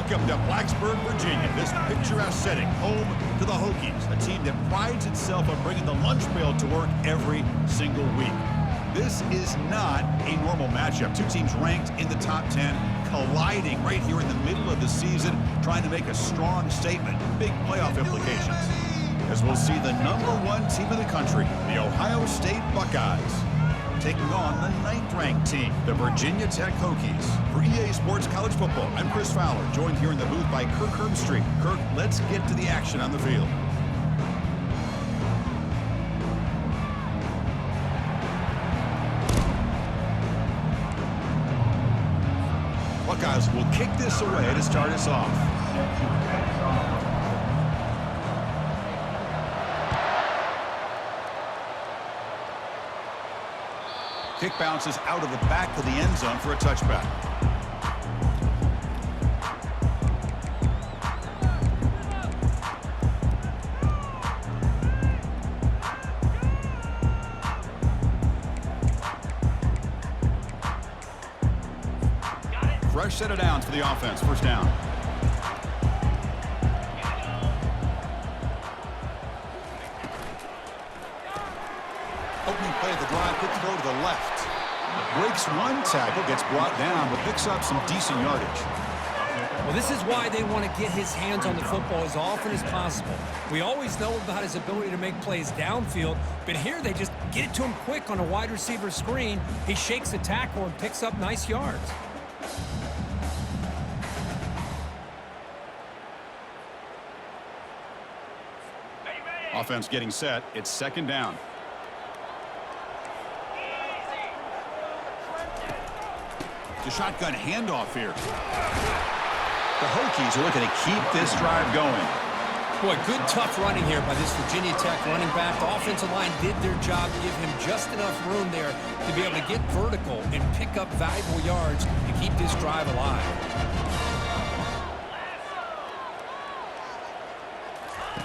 Welcome to Blacksburg, Virginia, this picturesque setting, home to the Hokies, a team that prides itself on bringing the lunch pail to work every single week. This is not a normal matchup. Two teams ranked in the top 10, colliding right here in the middle of the season, trying to make a strong statement, big playoff implications. As we'll see the #1 team in the country, the Ohio State Buckeyes, taking on the 9th-ranked team, the Virginia Tech Hokies. For EA Sports College Football, I'm Chris Fowler, joined here in the booth by Kirk Herbstreit. Kirk, let's get to the action on the field. Buckeyes will kick this away to start us off. Kick bounces out of the back of the end zone for a touchback. Fresh set of downs for the offense. First down. Opening play of the drive, quick throw to the left. Breaks one tackle, gets brought down, but picks up some decent yardage. Well, this is why they want to get his hands on the football as often as possible. We always know about his ability to make plays downfield, but here they just get it to him quick on a wide receiver screen. He shakes the tackle and picks up nice yards. Offense getting set. It's second down. The shotgun handoff here. The Hokies are looking to keep this drive going. Boy, good tough running here by this Virginia Tech running back. The offensive line did their job to give him just enough room there to be able to get vertical and pick up valuable yards to keep this drive alive.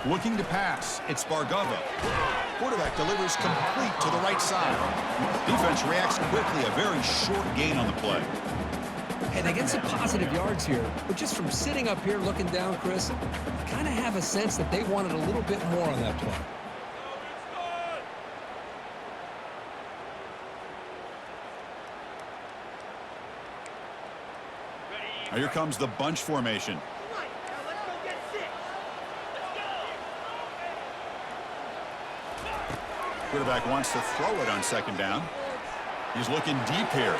Looking to pass. It's Bargava. Quarterback delivers complete to the right side. Defense reacts quickly. A very short gain on the play. Hey, they get some positive yards here, but just from sitting up here looking down, Chris, I kind of have a sense that they wanted a little bit more on that play. Now here comes the bunch formation. Quarterback wants to throw it on second down. He's looking deep here.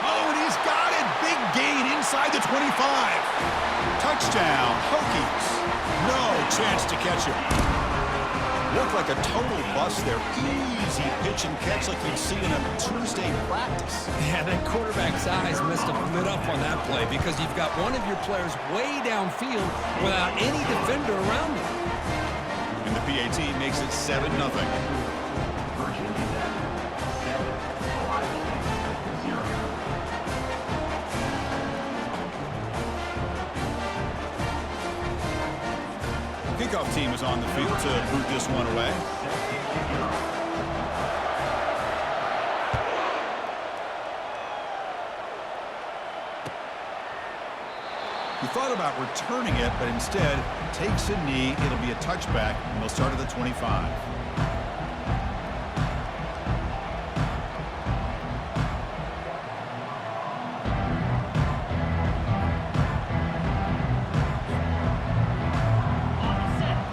Oh, and he's got it. Big gain inside the 25. Touchdown, Hokies. No chance to catch him. Looked like a total bust there. Easy pitch and catch like you'd see in a Tuesday practice. Yeah, that quarterback's eyes must have lit up on that play because you've got one of your players way downfield without any defender around him. And the PAT makes it 7-0. Kickoff team is on the field to boot this one away. He thought about returning it, but instead takes a knee. It'll be a touchback, and they'll start at the 25.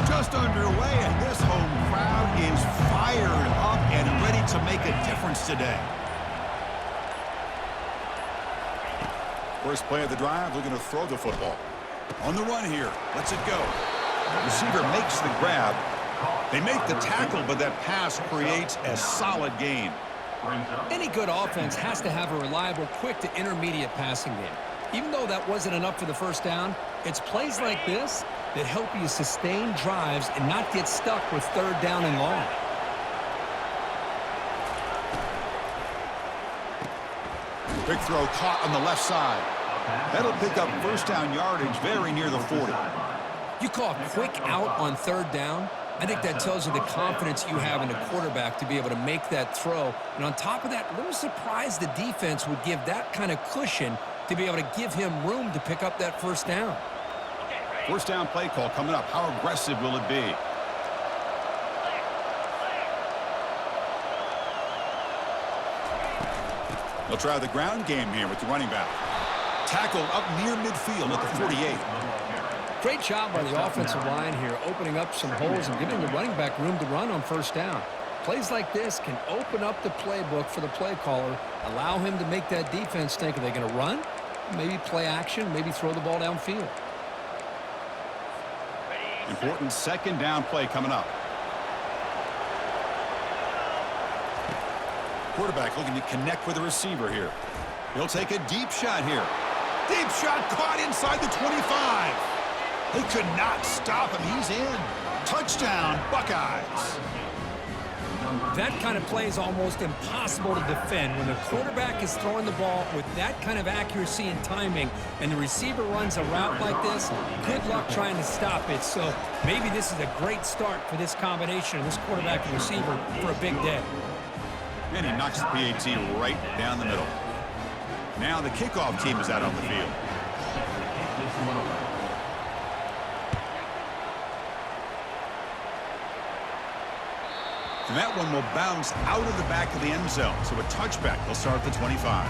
Just underway, and this home crowd is fired up and ready to make a difference today. First play of the drive, looking to throw the football. On the run here, lets it go. Receiver makes the grab. They make the tackle, but that pass creates a solid gain. Any good offense has to have a reliable, quick to intermediate passing game. Even though that wasn't enough for the first down, it's plays like this that help you sustain drives and not get stuck with third down and long. Big throw caught on the left side. That'll pick up first down yardage very near the 40. You call a quick out on third down. I think that tells you the confidence you have in a quarterback to be able to make that throw. And on top of that, a little surprised the defense would give that kind of cushion to be able to give him room to pick up that first down. First down play call coming up. How aggressive will it be? They'll try the ground game here with the running back. Tackled up near midfield at the 48. Great job by the offensive line here, opening up some holes and giving the running back room to run on first down. Plays like this can open up the playbook for the play caller, allow him to make that defense think, are they going to run? Maybe play action, maybe throw the ball downfield. Important second down play coming up. Quarterback looking to connect with the receiver here. He'll take a deep shot here. Deep shot caught inside the 25. They could not stop him. He's in. Touchdown, Buckeyes. That kind of play is almost impossible to defend when the quarterback is throwing the ball with that kind of accuracy and timing, and the receiver runs a route like this. Good luck trying to stop it. So maybe this is a great start for this combination of this quarterback and receiver for a big day. And he knocks the PAT right down the middle. Now the kickoff team is out on the field. And that one will bounce out of the back of the end zone. So a touchback. They'll start at the 25.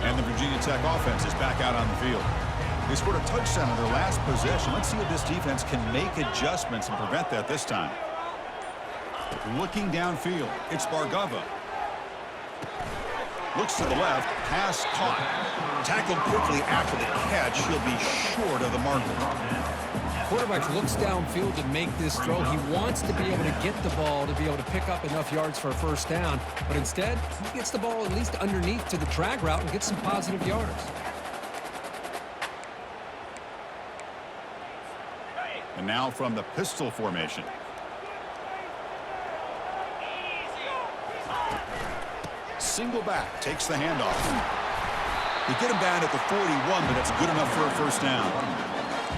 And the Virginia Tech offense is back out on the field. They scored a touchdown in their last possession. Let's see if this defense can make adjustments and prevent that this time. Looking downfield, it's Bargava. Looks to the left, pass caught. Tackled quickly after the catch. He'll be short of the marker. Quarterback looks downfield to make this throw. He wants to be able to get the ball to be able to pick up enough yards for a first down, but instead, he gets the ball at least underneath to the drag route and gets some positive yards. And now from the pistol formation. Single back, takes the handoff. They get him down at the 41, but that's good enough for a first down.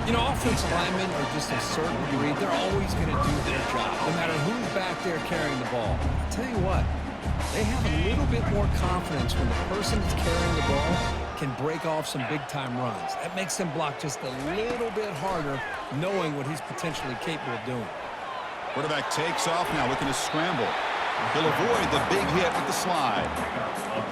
You know, offensive linemen are just a certain breed. They're always going to do their job, no matter who's back there carrying the ball. I'll tell you what, they have a little bit more confidence when the person that's carrying the ball can break off some big-time runs. That makes them block just a little bit harder, knowing what he's potentially capable of doing. Quarterback takes off now, looking to scramble. He'll avoid the big hit with the slide.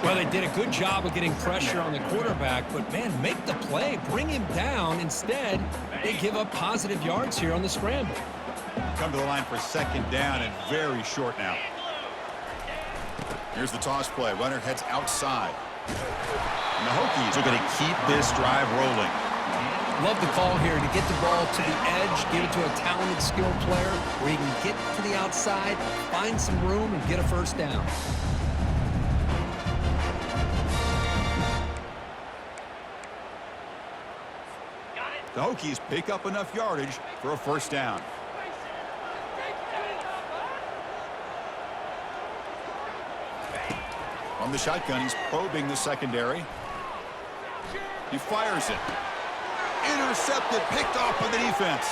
Well, they did a good job of getting pressure on the quarterback, but, man, make the play. Bring him down. Instead, they give up positive yards here on the scramble. Come to the line for second down and very short now. Here's the toss play. Runner heads outside. And the Hokies are going to keep this drive rolling. Love the call here to get the ball to the edge, give it to a talented, skilled player where he can get to the outside, find some room, and get a first down. The Hokies pick up enough yardage for a first down. From the shotgun, he's probing the secondary. He fires it. Intercepted, picked off by the defense.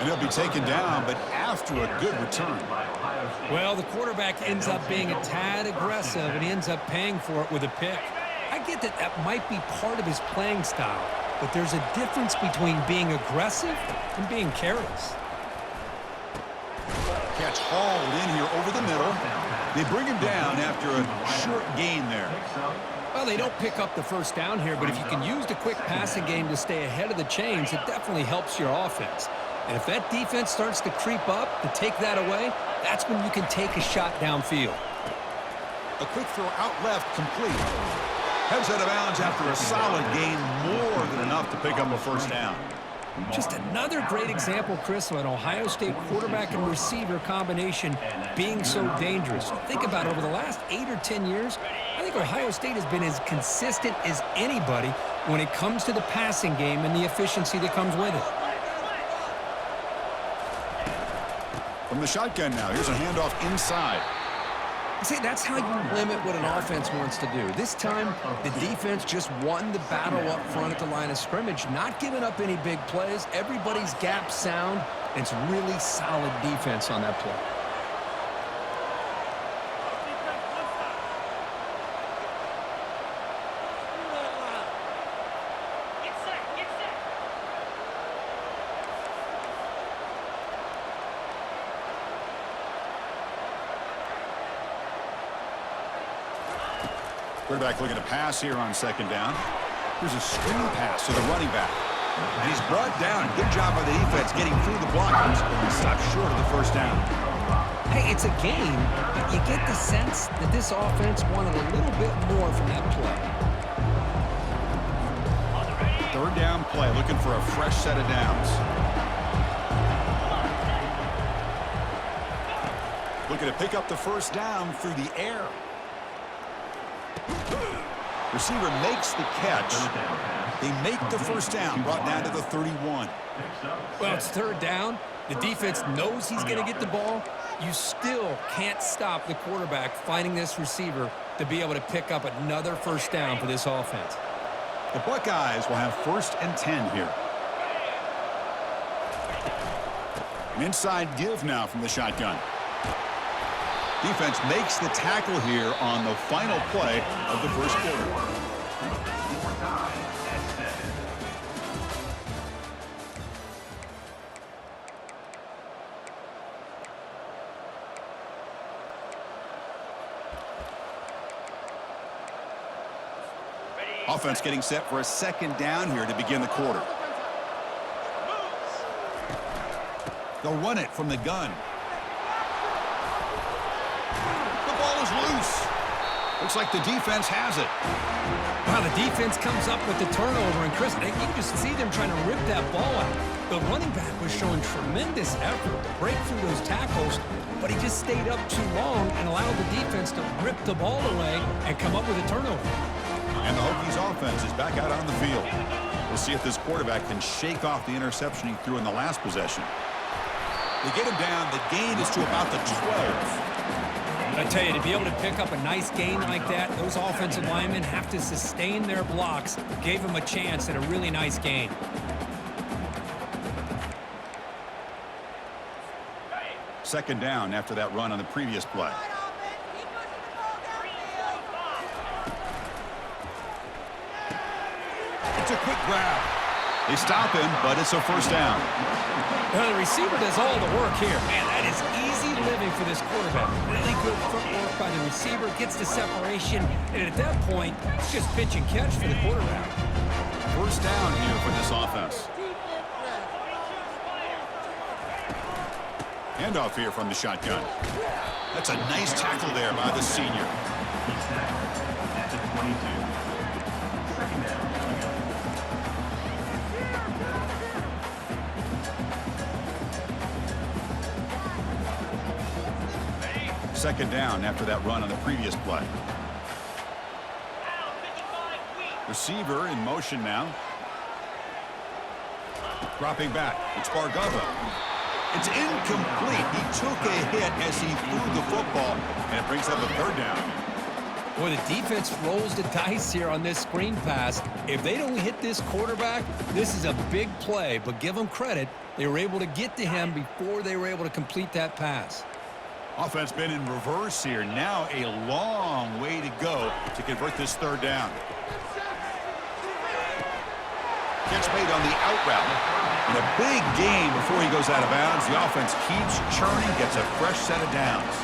And he'll be taken down, but after a good return. Well, the quarterback ends up being a tad aggressive, and he ends up paying for it with a pick. I get that that might be part of his playing style, but there's a difference between being aggressive and being careless. Catch hauled in here over the middle. They bring him down after a short gain there. Well, they don't pick up the first down here, but if you can use the quick passing game to stay ahead of the chains, it definitely helps your offense. And if that defense starts to creep up to take that away, that's when you can take a shot downfield. A quick throw out left, complete. Heads out of bounds after a solid gain, more than enough to pick up a first down. Just another great example, Chris, of an Ohio State quarterback and receiver combination being so dangerous. Think about it, over the last 8 or 10 years, I think Ohio State has been as consistent as anybody when it comes to the passing game and the efficiency that comes with it. From the shotgun now, here's a handoff inside. See, that's how you limit what an offense wants to do. This time, the defense just won the battle up front at the line of scrimmage, not giving up any big plays. Everybody's gap sound. It's really solid defense on that play. Quarterback looking to pass here on second down. Here's a screen pass to the running back. And he's brought down. Good job by the defense getting through the blockers. He stopped short of the first down. Hey, it's a game, but you get the sense that this offense wanted a little bit more from that play. Third down play, looking for a fresh set of downs. Looking to pick up the first down through the air. Receiver makes the catch. They make the first down, brought down to the 31. Well, it's third down. The defense knows he's going to get the ball. You still can't stop the quarterback finding this receiver to be able to pick up another first down for this offense. The Buckeyes will have 1st and 10 here. An inside give now from the shotgun. Defense makes the tackle here on the final play of the first quarter. Offense getting set for a second down here to begin the quarter. They'll run it from the gun. The ball is loose. Looks like the defense has it. Wow, the defense comes up with the turnover, and Chris, you can just see them trying to rip that ball out. The running back was showing tremendous effort to break through those tackles, but he just stayed up too long and allowed the defense to rip the ball away and come up with a turnover. And the Hokies offense is back out on the field. We'll see if this quarterback can shake off the interception he threw in the last possession. They get him down. The gain is to about the 12. I tell you, to be able to pick up a nice gain like that, those offensive linemen have to sustain their blocks. Gave him a chance at a really nice gain. Second down after that run on the previous play. It's a quick grab. They stop him, but it's a first down. Well, the receiver does all the work here. Man, that is easy living for this quarterback. Really good footwork by the receiver, gets the separation, and at that point, it's just pitch and catch for the quarterback. First down here for this offense. Handoff here from the shotgun. That's a nice tackle there by the senior. At the 22. Second down. Second down after that run on the previous play. Receiver in motion now. Dropping back. It's Bargava. It's incomplete. He took a hit as he threw the football, and it brings up a third down. Boy, the defense rolls the dice here on this screen pass. If they don't hit this quarterback, this is a big play, but give them credit. They were able to get to him before they were able to complete that pass. Offense been in reverse here. Now a long way to go to convert this third down. Catch made on the out route. And a big gain before he goes out of bounds. The offense keeps churning, gets a fresh set of downs.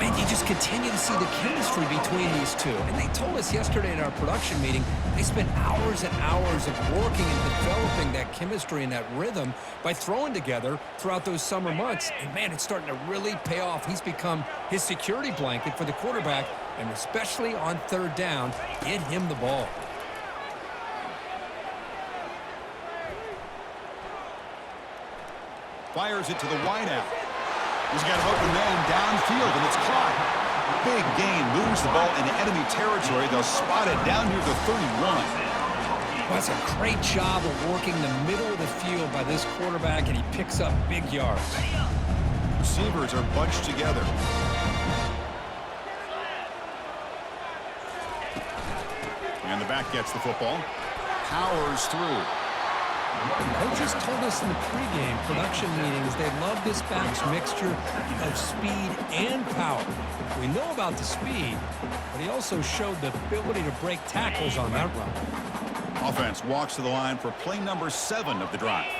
And you just continue to see the chemistry between these two. And they told us yesterday in our production meeting, they spent hours and hours of working and developing that chemistry and that rhythm by throwing together throughout those summer months. And, man, it's starting to really pay off. He's become his security blanket for the quarterback, and especially on third down, get him the ball. Fires it to the wideout. He's got an open man downfield, and it's caught. Big gain, moves the ball into enemy territory. They'll spot it down near the 31. Well, that's a great job of working the middle of the field by this quarterback, and he picks up big yards. Receivers are bunched together. back gets the football. Powers through. Coaches told us in the pregame production meetings they love this back's mixture of speed and power. We know about the speed, but he also showed the ability to break tackles on that run. Offense walks to the line for play number 7 of the drive.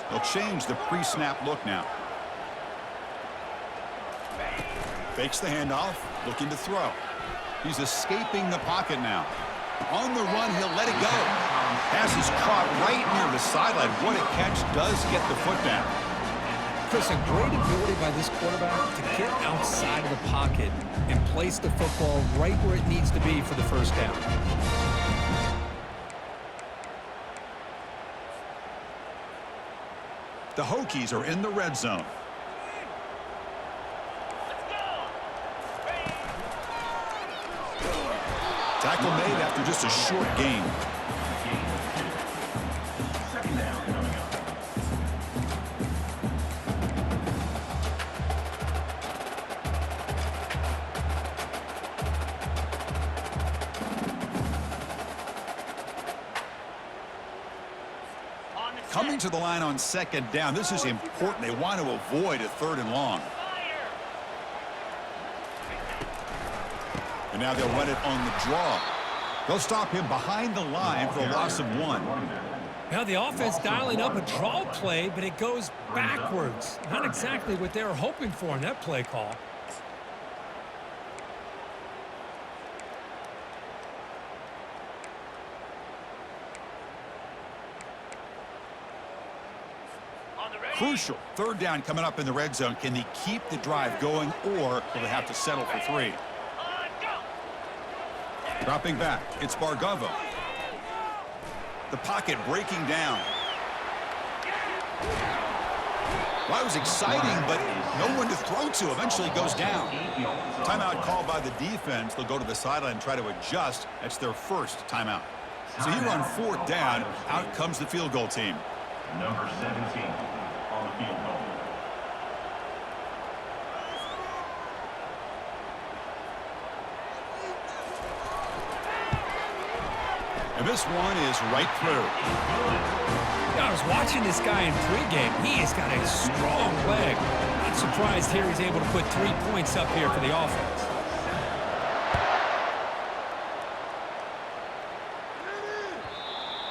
They'll change the pre-snap look now. Fakes the handoff, looking to throw. He's escaping the pocket now. On the run, he'll let it go. Pass is caught right near the sideline. What a catch, does get the foot down. Chris, a great ability by this quarterback to get outside of the pocket and place the football right where it needs to be for the first down. The Hokies are in the red zone. Tackle made after just a short gain. Second down coming up. Coming to the line on second down. This is important. They want to avoid a 3rd and long. And now they'll run it on the draw. They'll stop him behind the line for a loss of 1. Now the offense dialing up a draw play, but it goes backwards. Not exactly what they were hoping for in that play call. Crucial. 3rd down coming up in the red zone. Can they keep the drive going, or will they have to settle for 3? Dropping back, it's Bargavo. The pocket breaking down. Well, that was exciting, but no one to throw to. Eventually goes down. Timeout called by the defense. They'll go to the sideline and try to adjust. That's their first timeout. So here on 4th down, out comes the field goal team. Number 17 on the field goal. And this one is right through. I was watching this guy in pregame. He has got a strong leg. Not surprised here he's able to put 3 points up here for the offense.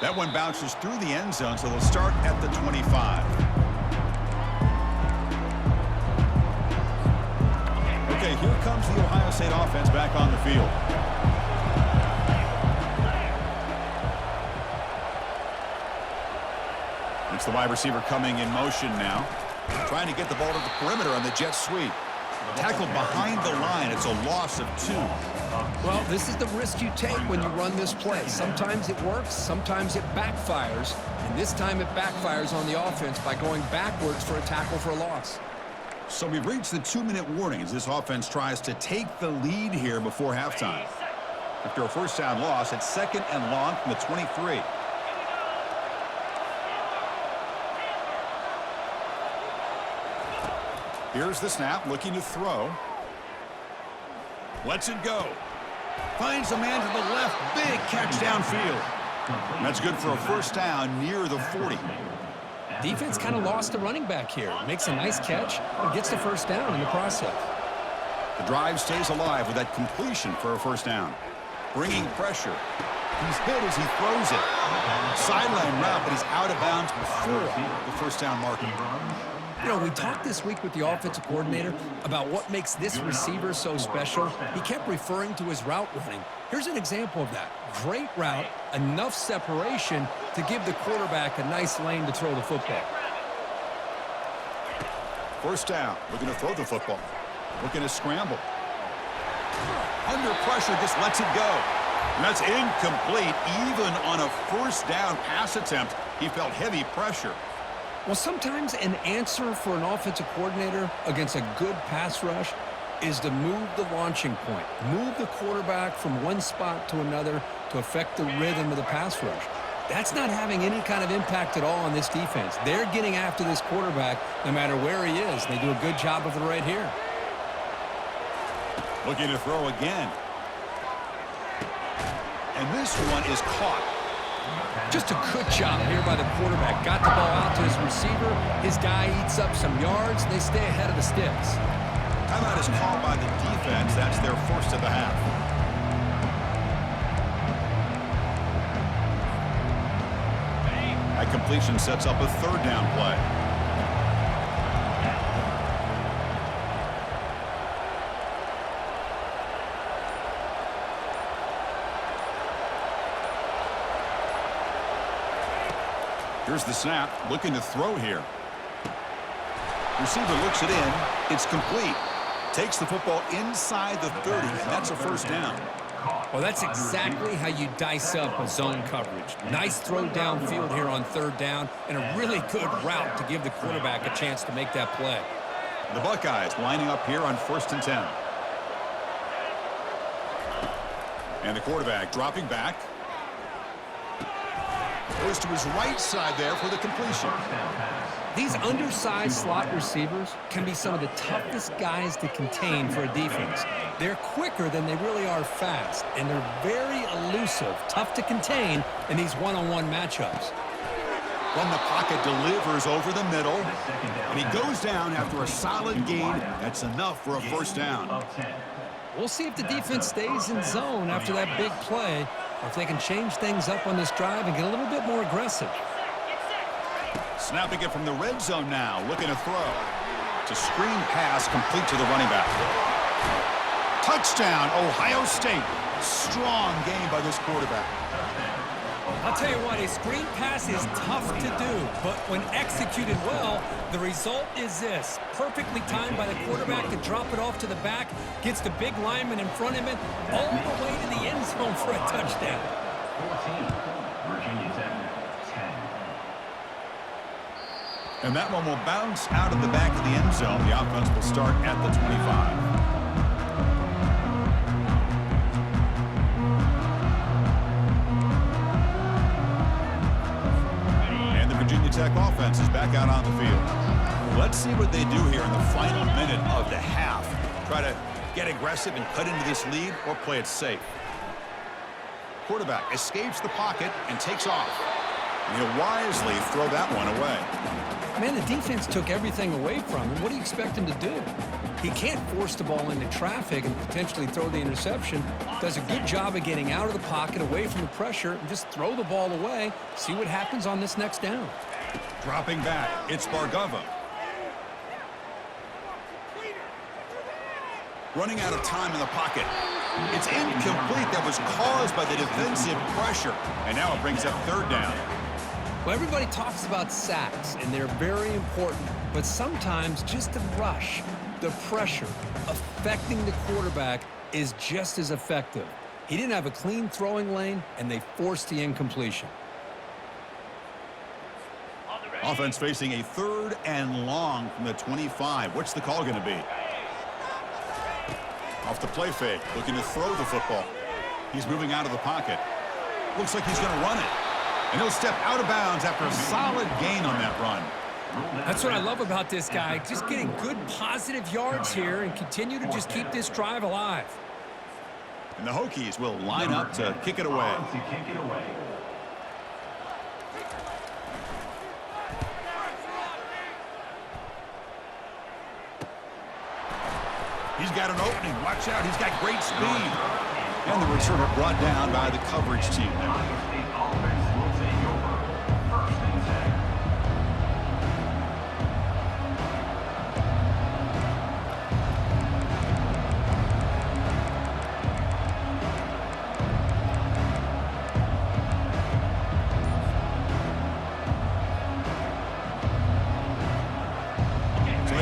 That one bounces through the end zone, so they'll start at the 25. Okay, here comes the Ohio State offense back on the field. It's the wide receiver coming in motion now. Trying to get the ball to the perimeter on the jet sweep. Tackled behind the line. It's a loss of 2. Well, this is the risk you take when you run this play. Sometimes it works, sometimes it backfires. And this time it backfires on the offense by going backwards for a tackle for a loss. So we've reached the 2-minute warning as this offense tries to take the lead here before halftime. After a first down loss, it's 2nd and long from the 23. Here's the snap, looking to throw. Lets it go. Finds a man to the left. Big catch downfield. That's good for a first down near the 40. Defense kind of lost the running back here. Makes a nice catch and gets the first down in the process. The drive stays alive with that completion for a first down. Bringing pressure. He's hit as he throws it. Sideline route, but he's out of bounds before the first down marker. You know, we talked this week with the offensive coordinator about what makes this receiver so special. He kept referring to his route running. Here's an example of that. Great route, enough separation to give the quarterback a nice lane to throw the football. First down, looking to throw the football. Looking to scramble. Under pressure, just lets it go. And that's incomplete. Even on a first down pass attempt, he felt heavy pressure. Well, sometimes an answer for an offensive coordinator against a good pass rush is to move the launching point, move the quarterback from one spot to another to affect the rhythm of the pass rush. That's not having any kind of impact at all on this defense. They're getting after this quarterback no matter where he is. They do a good job of it right here. Looking to throw again. And this one is caught. Just a good job here by the quarterback. Got the ball out to his receiver. His guy eats up some yards. They stay ahead of the sticks. Timeout is called by the defense. That's their first of the half. That completion sets up a third down play. Here's the snap, looking to throw here. Receiver looks it in. It's complete. Takes the football inside the 30, and that's a first down. Well, that's exactly how you dice up a zone coverage. Nice throw downfield here on third down, and a really good route to give the quarterback a chance to make that play. The Buckeyes lining up here on 1st and 10. And the quarterback dropping back. Goes to his right side there for the completion. These undersized slot receivers can be some of the toughest guys to contain for a defense. They're quicker than they really are fast, and they're very elusive, tough to contain in these one-on-one matchups. From the pocket, delivers over the middle, and he goes down after a solid gain. That's enough for a first down. We'll see if the defense stays in zone after that big play, or if they can change things up on this drive and get a little bit more aggressive. Snapping it from the red zone now, looking to throw. It's a screen pass complete to the running back. Touchdown, Ohio State. Strong game by this quarterback. I'll tell you what, a screen pass is tough to do, but when executed well, the result is this. Perfectly timed by the quarterback to drop it off to the back, gets the big lineman in front of him, all the way to the end zone for a touchdown. 14, Virginia Tech, 10. And that one will bounce out of the back of the end zone. The offense will start at the 25. Tech offense is back out on the field. Let's see what they do here in the final minute of the half. Try to get aggressive and cut into this lead, or play it safe. Quarterback escapes the pocket and takes off. And he'll wisely throw that one away. Man, the defense took everything away from him. What do you expect him to do? He can't force the ball into traffic and potentially throw the interception. Does a good job of getting out of the pocket, away from the pressure, and just throw the ball away. See what happens on this next down. Dropping back, it's Bargava. Running out of time in the pocket. It's incomplete. That was caused by the defensive pressure. And now it brings up third down. Well, everybody talks about sacks, and they're very important. But sometimes just the rush, the pressure, affecting the quarterback is just as effective. He didn't have a clean throwing lane, and they forced the incompletion. Offense facing a 3rd and long from the 25. What's the call going to be? Off the play fake, looking to throw the football. He's moving out of the pocket. Looks like he's going to run it. And he'll step out of bounds after a solid gain on that run. That's what I love about this guy. Just getting good positive yards here and continue to just keep this drive alive. And the Hokies will line up to kick it away. He's got an opening. Watch out. He's got great speed. And the returner brought down by the coverage team.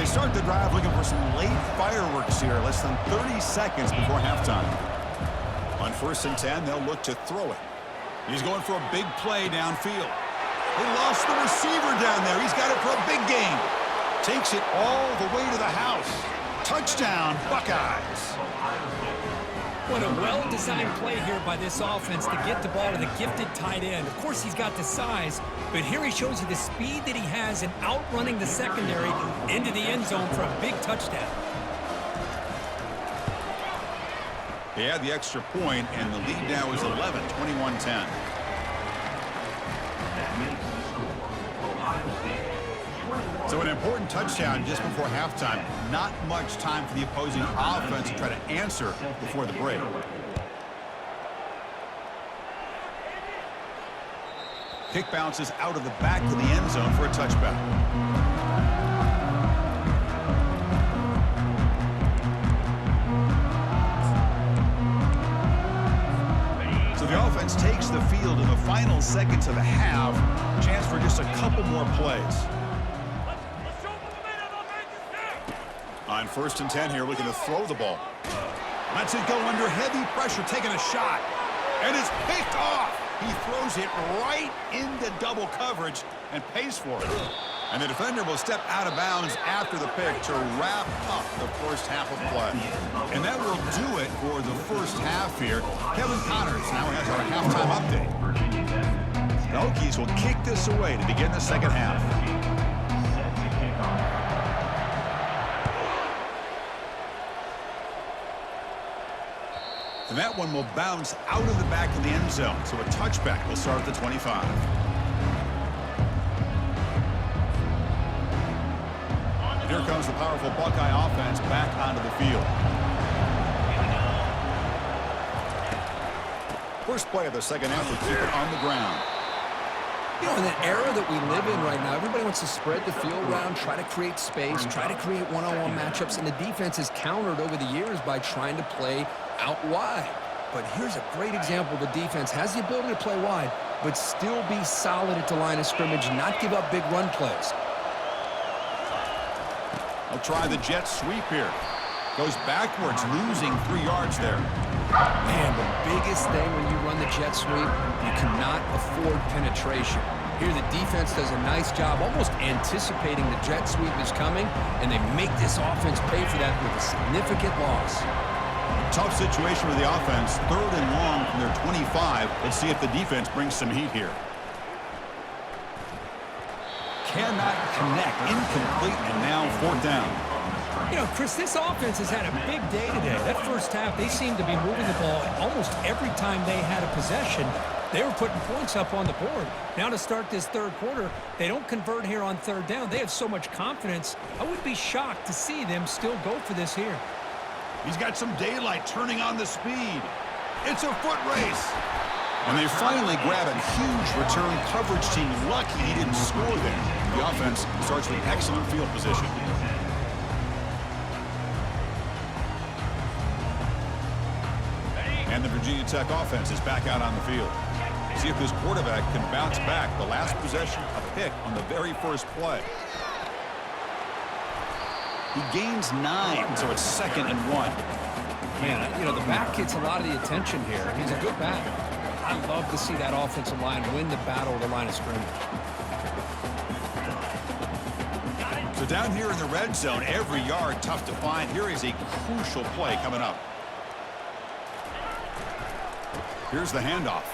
Start the drive looking for some late fireworks here, less than 30 seconds before halftime. On 1st and 10, they'll look to throw it. He's going for a big play downfield. They lost the receiver down there. He's got it for a big gain. Takes it all the way to the house. Touchdown, Buckeyes. What a well-designed play here by this offense to get the ball to the gifted tight end. Of course, he's got the size, but here he shows you the speed that he has in outrunning the secondary into the end zone for a big touchdown. They had the extra point, and the lead now is 11, 21-10. So an important touchdown just before halftime. Not much time for the opposing offense to try to answer before the break. Kick bounces out of the back of the end zone for a touchback. So the offense takes the field in the final seconds of the half. Chance for just a couple more plays. On 1st and 10 here, looking to throw the ball. Lets it go under heavy pressure, taking a shot. And it's picked off. He throws it right into double coverage and pays for it. And the defender will step out of bounds after the pick to wrap up the first half of play. And that will do it for the first half here. Kevin Connors now has our halftime update. The Hokies will kick this away to begin the second half. And that one will bounce out of the back of the end zone. So a touchback will start at the 25. And here comes the powerful Buckeye offense back onto the field. First play of the second half will keep it on the ground. You know, in the era that we live in right now, everybody wants to spread the field around, try to create space, try to create one-on-one matchups, and the defense is countered over the years by trying to play out wide. But here's a great example. The defense has the ability to play wide, but still be solid at the line of scrimmage, not give up big run plays. They'll try the jet sweep here. Goes backwards, losing 3 yards there. Man, the biggest thing when you run the jet sweep, you cannot afford penetration. Here the defense does a nice job almost anticipating the jet sweep is coming, and they make this offense pay for that with a significant loss. Tough situation with the offense. 3rd and long from their 25. Let's see if the defense brings some heat here. Cannot connect. Incomplete, and now 4th down. You know, Chris, this offense has had a big day today. That first half, they seemed to be moving the ball almost every time they had a possession. They were putting points up on the board. Now to start this third quarter, they don't convert here on 3rd down. They have so much confidence. I would be shocked to see them still go for this here. He's got some daylight turning on the speed. It's a foot race. And they finally grab a huge return coverage team. Lucky he didn't score there. The offense starts with excellent field position. And the Virginia Tech offense is back out on the field. See if this quarterback can bounce back. The last possession, a pick on the very first play. He gains 9, so it's 2nd and 1. Man, you know, the back gets a lot of the attention here. He's a good back. I love to see that offensive line win the battle at the line of scrimmage. So down here in the red zone, every yard tough to find. Here is a crucial play coming up. Here's the handoff.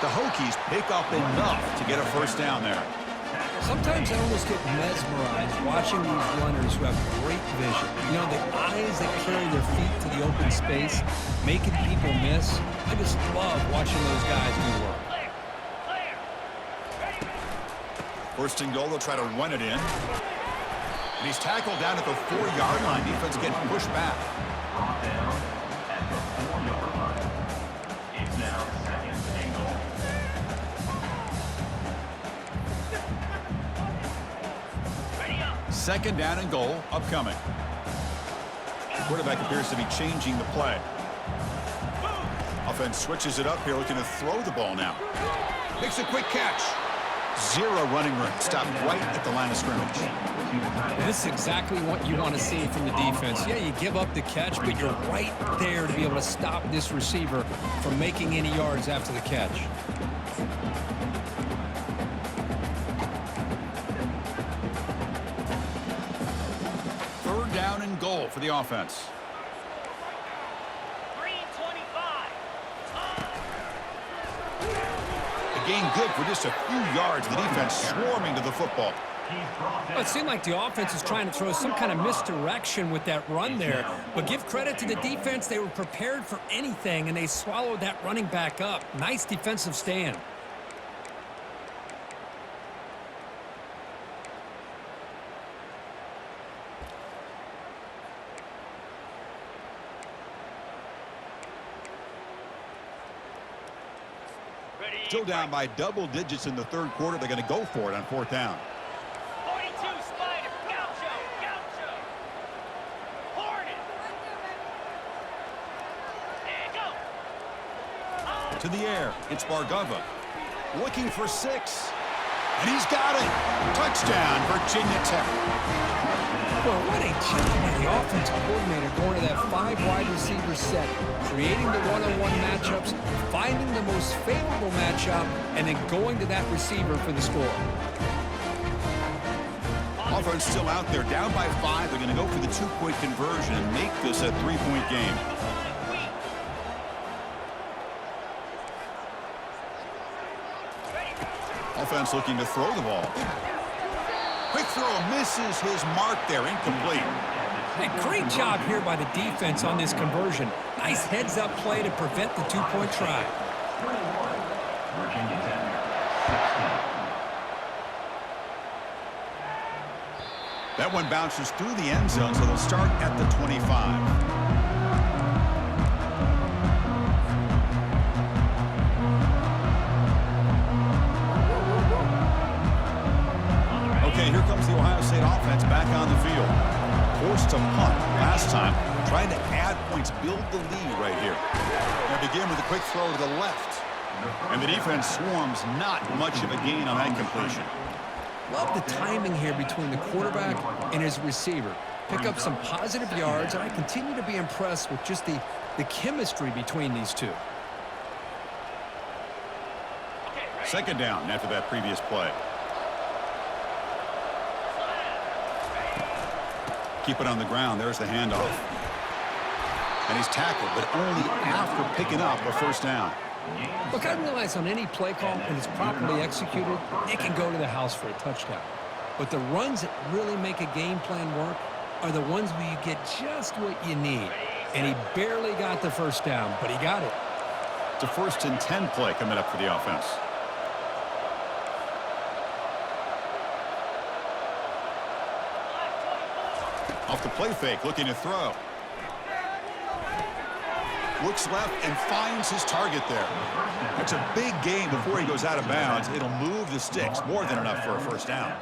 The Hokies pick up enough to get a first down there. Sometimes I almost get mesmerized watching these runners who have great vision. You know, the eyes that carry their feet to the open space, making people miss. I just love watching those guys do work. 1st and goal, they'll try to run it in. And he's tackled down at the 4-yard line. Defense getting pushed back. Second down and goal upcoming. Quarterback appears to be changing the play. Offense switches it up here, looking to throw the ball now. Makes a quick catch. 0 running room. Stopped right at the line of scrimmage. This is exactly what you want to see from the defense. Yeah, you give up the catch, but you're right there to be able to stop this receiver from making any yards after the catch. Down and goal for the offense. gained good for just a few yards. The defense swarming to the football. Well, it seemed like the offense was trying to throw some kind of misdirection with that run there. But give credit to the defense. They were prepared for anything, and they swallowed that running back up. Nice defensive stand. Still down by double digits in the third quarter. They're going to go for it on fourth down. 42, Spider, Gaucho, Gaucho. Hornet. And go. To the air, it's Bargava. Looking for 6. And he's got it. Touchdown, Virginia Tech. Well, what a job by the offensive coordinator going to that 5 wide receiver set, creating the one-on-one matchups, finding the most favorable matchup, and then going to that receiver for the score. Offense still out there, down by 5. They're going to go for the 2-point conversion and make this a 3-point game. Offense looking to throw the ball. Quick throw misses his mark there, incomplete. A great job here by the defense on this conversion. Nice heads-up play to prevent the 2-point try. Virginia Tech. That one bounces through the end zone, so they'll start at the 25. Okay, here comes the Ohio State offense back on the field. Forced to punt last time, trying to add points, build the lead right here. They begin with a quick throw to the left. And the defense swarms, not much of a gain on that completion. Love the timing here between the quarterback and his receiver. Pick up some positive yards, and I continue to be impressed with just the chemistry between these two. Second down after that previous play. Keep it on the ground. There's the handoff. And he's tackled, but only after picking up a first down. Look, I realize on any play call, when it's properly executed, it can go to the house for a touchdown. But the runs that really make a game plan work are the ones where you get just what you need. And he barely got the first down, but he got it. It's a 1st and 10 play coming up for the offense. Off the play fake, looking to throw. Looks left and finds his target there. That's a big gain before he goes out of bounds. It'll move the sticks, more than enough for a first down.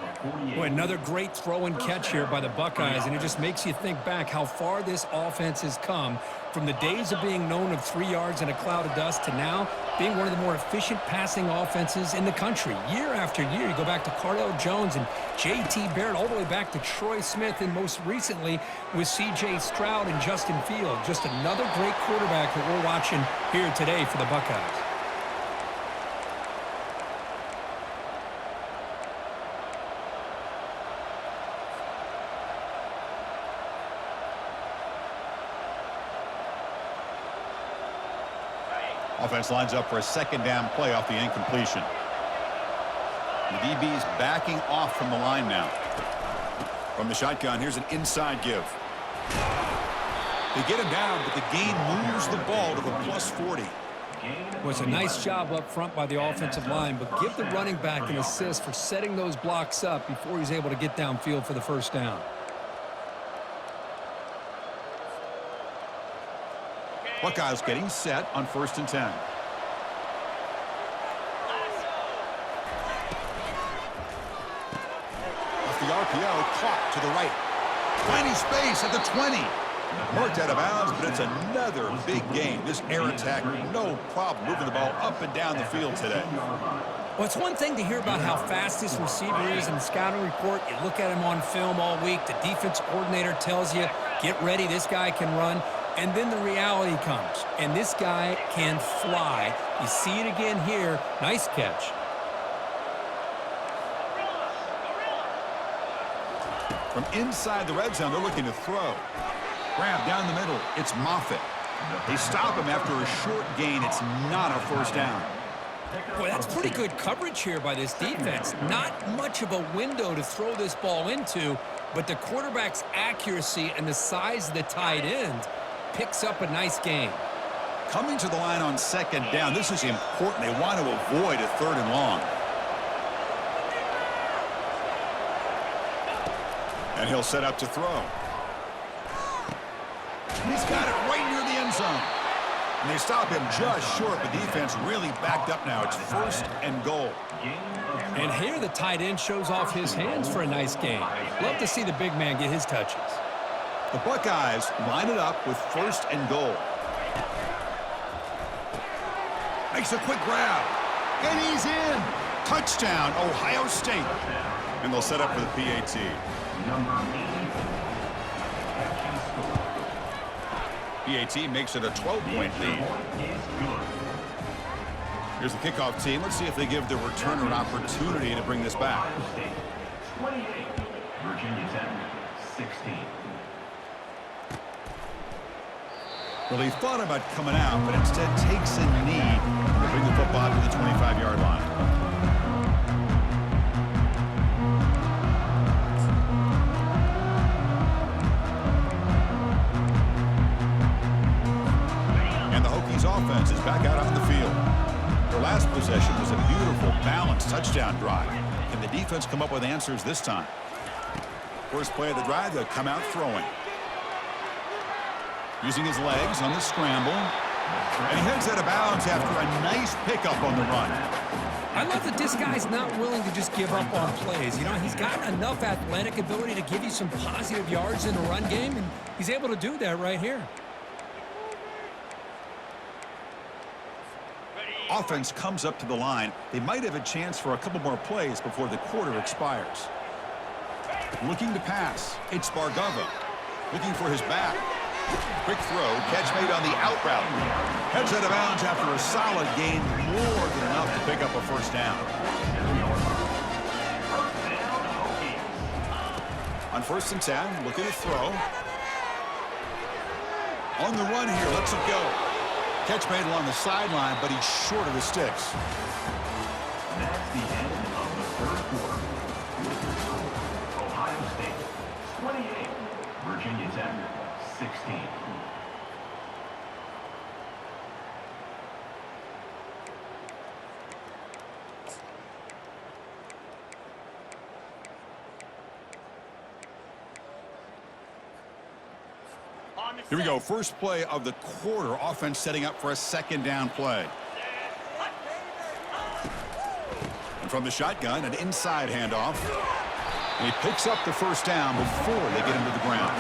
Boy, another great throw and catch here by the Buckeyes, and it just makes you think back how far this offense has come from the days of being known of 3 yards in a cloud of dust to now being one of the more efficient passing offenses in the country. Year after year, you go back to Cardell Jones and J.T. Barrett, all the way back to Troy Smith, and most recently with C.J. Stroud and Justin Field. Just another great quarterback that we're watching here today for the Buckeyes. Offense lines up for a second down play off the incompletion. The DB's backing off from the line now. From the shotgun, here's an inside give. They get him down, but the gain moves the ball to the +40. Was a nice job up front by the offensive line, but give the running back an assist for setting those blocks up before he's able to get downfield for the first down. Buckeyes getting set on 1st and 10. Off the RPO, caught to the right. Finding space at the 20. Worked out of bounds, but it's another big game. This air attack, no problem moving the ball up and down the field today. Well, it's one thing to hear about how fast this receiver is in the scouting report. You look at him on film all week. The defense coordinator tells you, get ready, this guy can run. And then the reality comes, and this guy can fly. You see it again here. Nice catch. From inside the red zone, they're looking to throw. Grab down the middle. It's Moffitt. They stop him after a short gain. It's not a first down. Boy, that's pretty good coverage here by this defense. Not much of a window to throw this ball into, but the quarterback's accuracy and the size of the tight end picks up a nice gain. Coming to the line on second down, this is important. They want to avoid a 3rd and long. And he'll set up to throw. He's got it right near the end zone. And they stop him just short. The defense really backed up now. It's 1st and goal. And here the tight end shows off his hands for a nice gain. Love to see the big man get his touches. The Buckeyes line it up with 1st and goal. Makes a quick grab. And he's in. Touchdown, Ohio State. And they'll set up for the PAT. PAT makes it a 12-point lead. Here's the kickoff team. Let's see if they give the returner an opportunity to bring this back. 28. Virginia Tech, 16. Well, he thought about coming out, but instead takes a knee to bring the football to the 25-yard line. Offense is back out on the field. Their last possession was a beautiful, balanced touchdown drive. Can the defense come up with answers this time? First play of the drive, they'll come out throwing. Using his legs on the scramble. And he heads out of bounds after a nice pickup on the run. I love that this guy's not willing to just give up on plays. You know, he's got enough athletic ability to give you some positive yards in the run game, and he's able to do that right here. Offense comes up to the line. They might have a chance for a couple more plays before the quarter expires. Looking to pass. It's Bargava. Looking for his back. Quick throw. Catch made on the out route. Heads out of bounds after a solid gain. More than enough to pick up a 1st down. On 1st and 10, looking to throw. On the run here. Lets it go. Catch made along the sideline, but he's short of the sticks. That's the end of the 3rd quarter. Ohio State, 28. Virginia Tech, 16. Here we go. First play of the quarter. Offense setting up for a 2nd down play. And from the shotgun, an inside handoff. And he picks up the 1st down before they get him to the ground.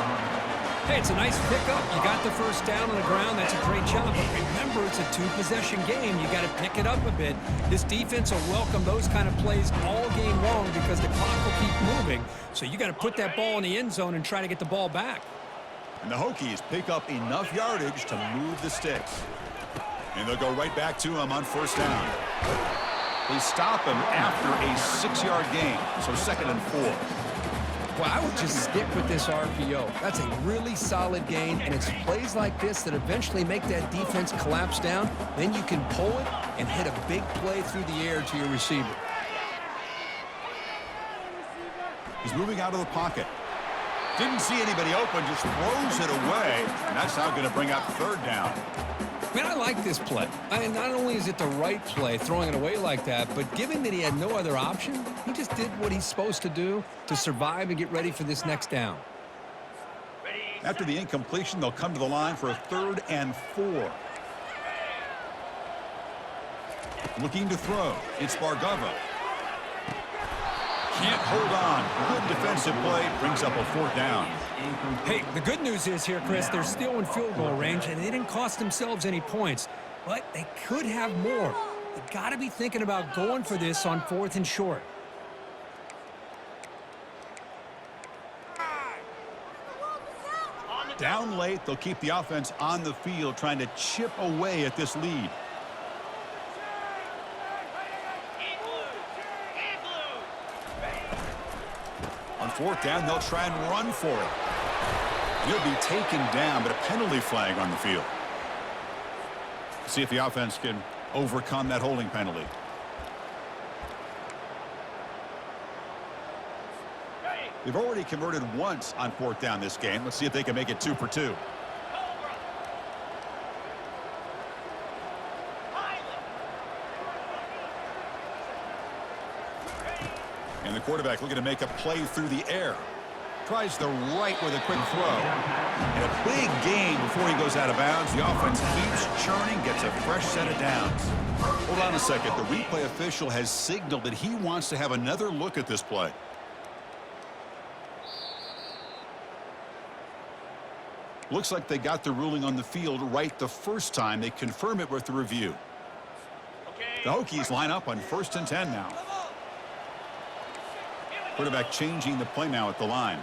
Hey, it's a nice pickup. You got the 1st down on the ground. That's a great job. But remember, it's a 2-possession game. You got to pick it up a bit. This defense will welcome those kind of plays all game long because the clock will keep moving. So you got to put that ball in the end zone and try to get the ball back. And the Hokies pick up enough yardage to move the sticks. And they'll go right back to him on 1st down. They stop him after a 6-yard gain, so 2nd and 4. Well, I would just stick with this RPO. That's a really solid gain, and it's plays like this that eventually make that defense collapse down. Then you can pull it and hit a big play through the air to your receiver. He's moving out of the pocket. Didn't see anybody open, just throws it away. And that's now going to bring up 3rd down. Man, I like this play. Not only is it the right play, throwing it away like that, but given that he had no other option, he just did what he's supposed to do to survive and get ready for this next down. After the incompletion, they'll come to the line for a 3rd and 4. Looking to throw. It's Bargava. Can't hold on. Good defensive play. Brings up a 4th down. Hey, the good news is here, Chris, they're still in field goal range, and they didn't cost themselves any points. But they could have more. They got to be thinking about going for this on 4th and short. Down late, they'll keep the offense on the field, trying to chip away at this lead. On 4th down, they'll try and run for it. He'll be taken down, but a penalty flag on the field. See if the offense can overcome that holding penalty. They've already converted once on 4th down this game. Let's see if they can make it 2 for 2. And the quarterback looking to make a play through the air. Tries the right with a quick throw. And a big gain before he goes out of bounds. The offense keeps churning, gets a fresh set of downs. Hold on a second. The replay official has signaled that he wants to have another look at this play. Looks like they got the ruling on the field right the first time. They confirm it with the review. The Hokies line up on 1st and 10 now. Quarterback changing the play now at the line.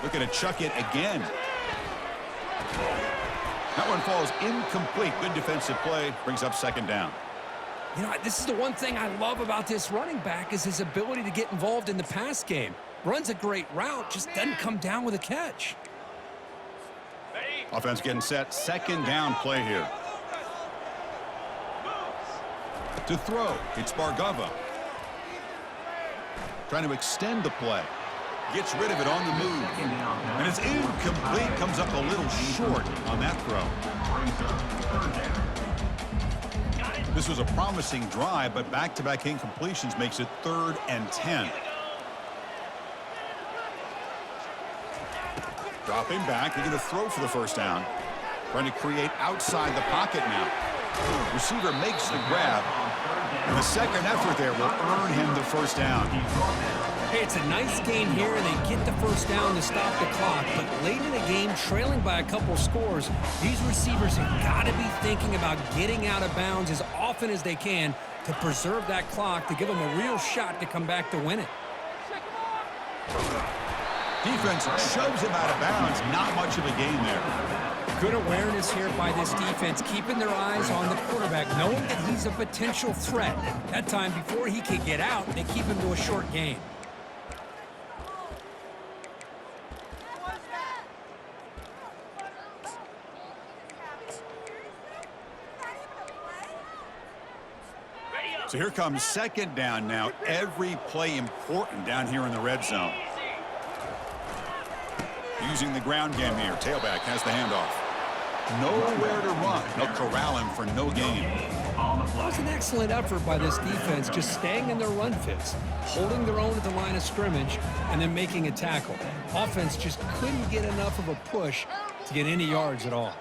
Looking to chuck it again. That one falls incomplete. Good defensive play. Brings up 2nd down. You know, this is the one thing I love about this running back is his ability to get involved in the pass game. Runs a great route, just doesn't come down with a catch. Offense getting set. 2nd down play here. To throw, it's Bargava. Trying to extend the play. Gets rid of it on the move. And it's incomplete. Comes up a little short on that throw. This was a promising drive, but back-to-back incompletions makes it 3rd and 10. Dropping back. They're going to throw for the 1st down. Trying to create outside the pocket now. Receiver makes the grab. And the 2nd effort there will earn him the 1st down. Hey, it's a nice game here, and they get the 1st down to stop the clock. But late in the game, trailing by a couple scores, these receivers have got to be thinking about getting out of bounds as often as they can to preserve that clock, to give them a real shot to come back to win it. Defense shoves him out of bounds. Not much of a gain there. Good awareness here by this defense, keeping their eyes on the quarterback, knowing that he's a potential threat. That time, before he can get out, they keep him to a short gain. So here comes 2nd down now. Every play important down here in the red zone. Using the ground game here. Tailback has the handoff. Nowhere to run. They'll corral him for no gain. That was an excellent effort by this defense, just staying in their run fits, holding their own at the line of scrimmage, and then making a tackle. Offense just couldn't get enough of a push to get any yards at all.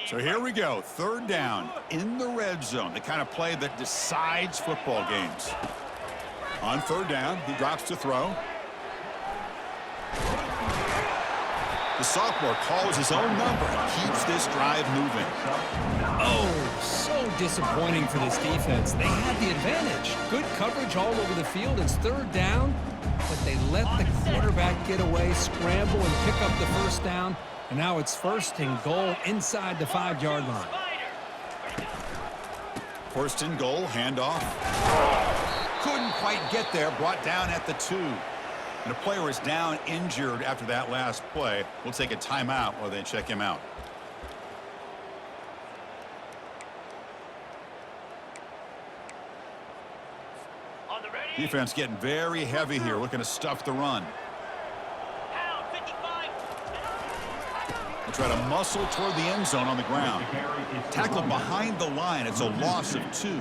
So here we go. 3rd down in the red zone. The kind of play that decides football games. On 3rd down, he drops to throw. The sophomore calls his own number and keeps this drive moving. Oh, so disappointing for this defense. They had the advantage. Good coverage all over the field. It's 3rd down, but they let the quarterback get away, scramble, and pick up the 1st down. And now it's 1st and goal inside the 5-yard line. 1st and goal, handoff. Couldn't quite get there, brought down at the 2. And a player is down injured after that last play. We'll take a timeout while they check him out. Defense getting very heavy here, looking to stuff the run. They'll try to muscle toward the end zone on the ground. Tackled behind the line. It's a loss of 2.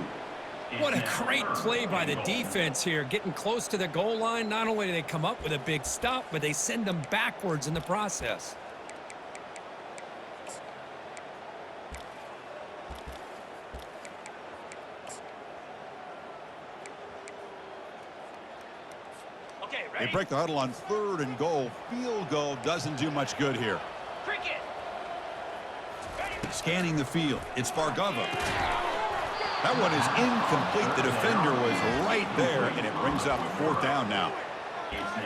What a great play by the defense here. Getting close to the goal line, not only do they come up with a big stop, but they send them backwards in the process. They break the huddle on 3rd and goal. Field goal doesn't do much good here. Scanning the field. It's Bargava. That one is incomplete. The defender was right there, and it brings up 4th down now.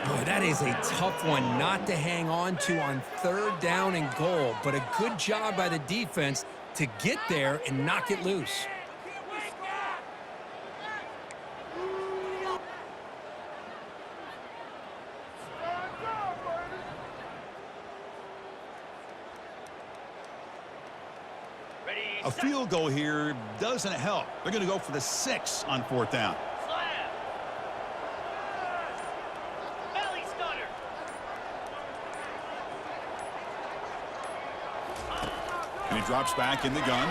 Boy, that is a tough one not to hang on to on 3rd down and goal, but a good job by the defense to get there and knock it loose. A field goal here doesn't help. They're going to go for the 6 on 4th down. Slap. Belly stunner. And he drops back in the gun.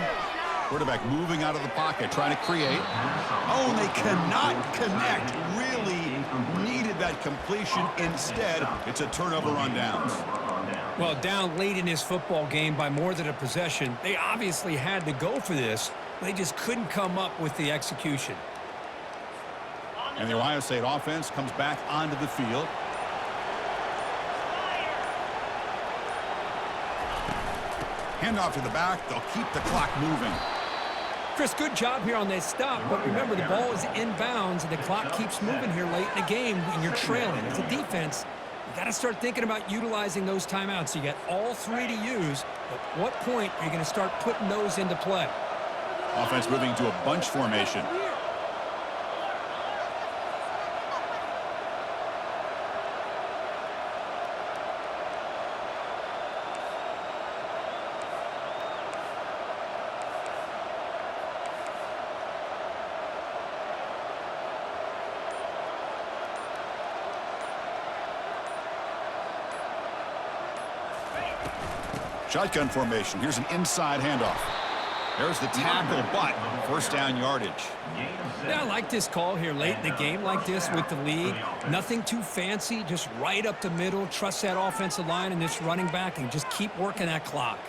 Quarterback moving out of the pocket, trying to create. Oh, and they cannot connect. Really needed that completion. Instead, it's a turnover on downs. Well, down late in his football game by more than a possession, they obviously had to go for this. They just couldn't come up with the execution. And the Ohio State offense comes back onto the field. Handoff to the back. They'll keep the clock moving. Chris, good job here on that stop, but remember the ball is inbounds and the clock keeps moving here late in the game and you're trailing. As a defense, you got to start thinking about utilizing those timeouts. You got all 3 to use, but what point are you going to start putting those into play? Offense moving to a bunch formation. Shotgun formation. Here's an inside handoff. There's the tackle, but 1st down yardage. Yeah, I like this call here late in the game like this with the lead. Nothing too fancy, just right up the middle. Trust that offensive line and this running back and just keep working that clock.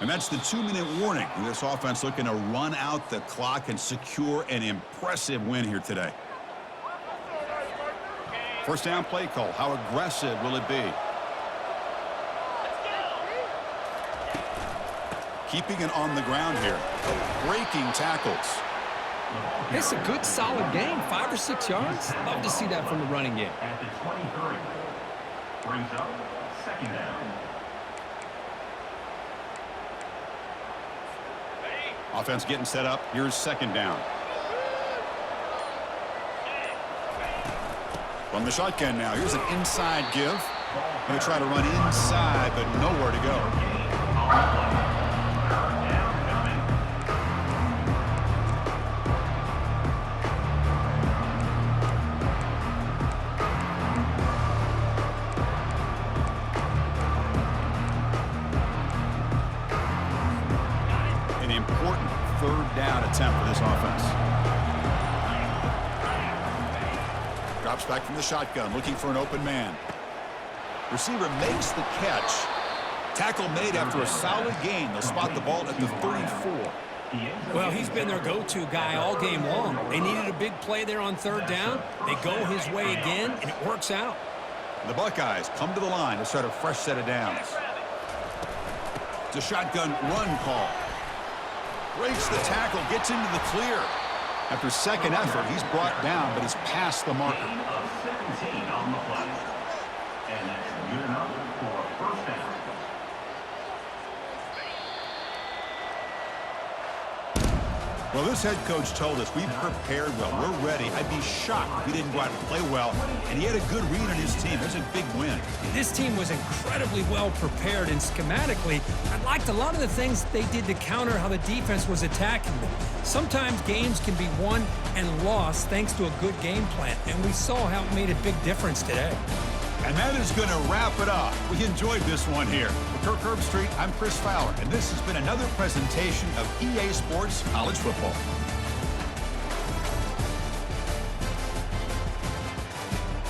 And that's the 2-minute warning. This offense looking to run out the clock and secure an impressive win here today. 1st down play call. How aggressive will it be? Keeping it on the ground here. Breaking tackles. It's a good, solid game. 5 or 6 yards. Love to see that from the running game. At the 23. Brings up 2nd down. Offense getting set up. Here's 2nd down. From the shotgun now. Here's an inside give. Going to try to run inside, but nowhere to go. An important 3rd down attempt for this offense. Drops back from the shotgun, looking for an open man. Receiver makes the catch. Tackle made after a solid gain. They'll spot the ball at the 34. Well, he's been their go-to guy all game long. They needed a big play there on 3rd down. They go his way again, and it works out. The Buckeyes come to the line to start a fresh set of downs. It's a shotgun run call. Breaks the tackle, gets into the clear. After 2nd effort, he's brought down, but he's past the marker. Gain of 17 on the play. And that's good enough for a 1st down. Well, this head coach told us we've prepared well. We're ready. I'd be shocked if he didn't go out and play well. And he had a good read on his team. It was a big win. This team was incredibly well prepared, and schematically, I liked a lot of the things they did to counter how the defense was attacking them. Sometimes games can be won and lost thanks to a good game plan, and we saw how it made a big difference today. And that is going to wrap it up. We enjoyed this one here. For Kirk Herbstreit, I'm Chris Fowler, and this has been another presentation of EA Sports College Football.